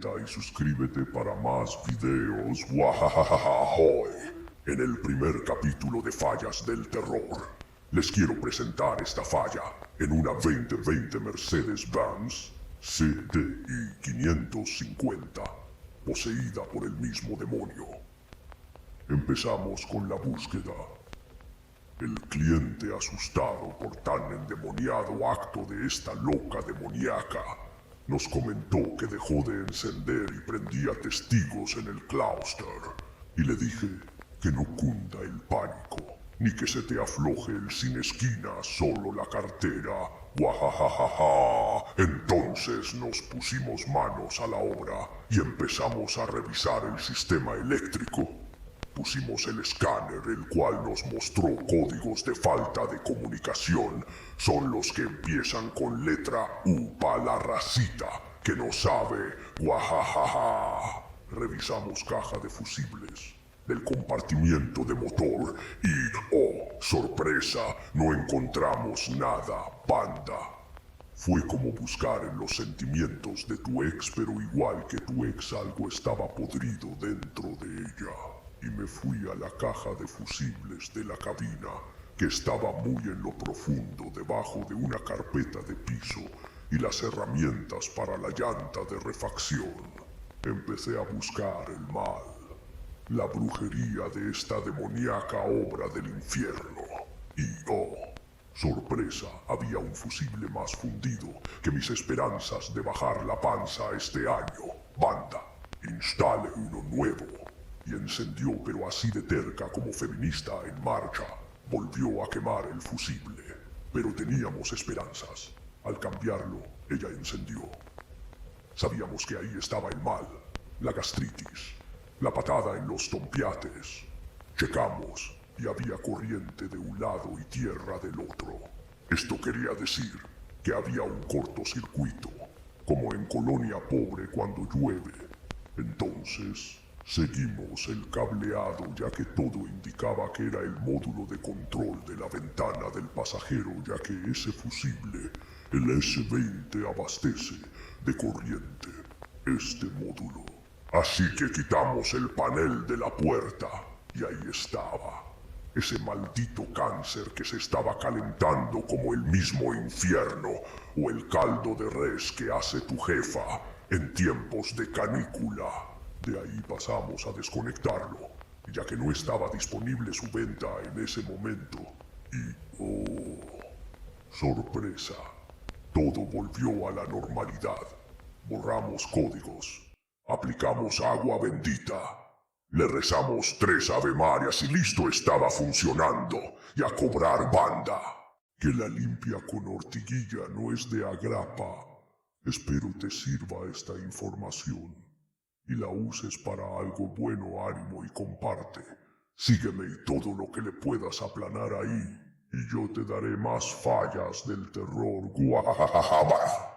comenta y suscríbete para más videos. Hoy, en el primer capítulo de Fallas del Terror, les quiero presentar esta falla en una 2020 Mercedes-Benz CDI 550, poseída por el mismo demonio. Empezamos con la búsqueda. El cliente, asustado por tan endemoniado acto de esta loca demoníaca, nos comentó que dejó de encender y prendía testigos en el clúster. Y le dije que no cunda el pánico, ni que se te afloje el sin esquina, solo la cartera. ¡Guajajajaja! Entonces nos pusimos manos a la obra y empezamos a revisar el sistema eléctrico. Pusimos el escáner, el cual nos mostró códigos de falta de comunicación. Son los que empiezan con letra U para la racita, que no sabe. ¡Guajajaja! Revisamos caja de fusibles del compartimiento de motor y, oh, sorpresa, no encontramos nada, banda. Fue como buscar en los sentimientos de tu ex, pero igual que tu ex algo estaba podrido dentro de ella. Y me fui a la caja de fusibles de la cabina, que estaba muy en lo profundo debajo de una carpeta de piso y las herramientas para la llanta de refacción. Empecé a buscar el mal, la brujería de esta demoníaca obra del infierno. Y oh, sorpresa, había un fusible más fundido que mis esperanzas de bajar la panza este año. Banda, instale uno nuevo. Y encendió, pero así de terca como feminista en marcha. Volvió a quemar el fusible. Pero teníamos esperanzas. Al cambiarlo, ella encendió. Sabíamos que ahí estaba el mal, la gastritis, la patada en los tompiates. Checamos y había corriente de un lado y tierra del otro. Esto quería decir que había un cortocircuito, como en colonia pobre cuando llueve. Entonces seguimos el cableado, ya que todo indicaba que era el módulo de control de la ventana del pasajero, ya que ese fusible, el S-20, abastece de corriente este módulo. Así que quitamos el panel de la puerta y ahí estaba ese maldito cáncer que se estaba calentando como el mismo infierno o el caldo de res que hace tu jefa en tiempos de canícula. De ahí pasamos a desconectarlo, ya que no estaba disponible su venta en ese momento. Y, oh, sorpresa, todo volvió a la normalidad. Borramos códigos, aplicamos agua bendita, le rezamos 3 avemarias y listo, estaba funcionando. Y a cobrar, banda, que la limpia con ortiguilla no es de agrapa. Espero te sirva esta información y la uses para algo bueno. Ánimo y comparte. Sígueme y todo lo que le puedas aplanar ahí, y yo te daré más fallas del terror. Guajajaja.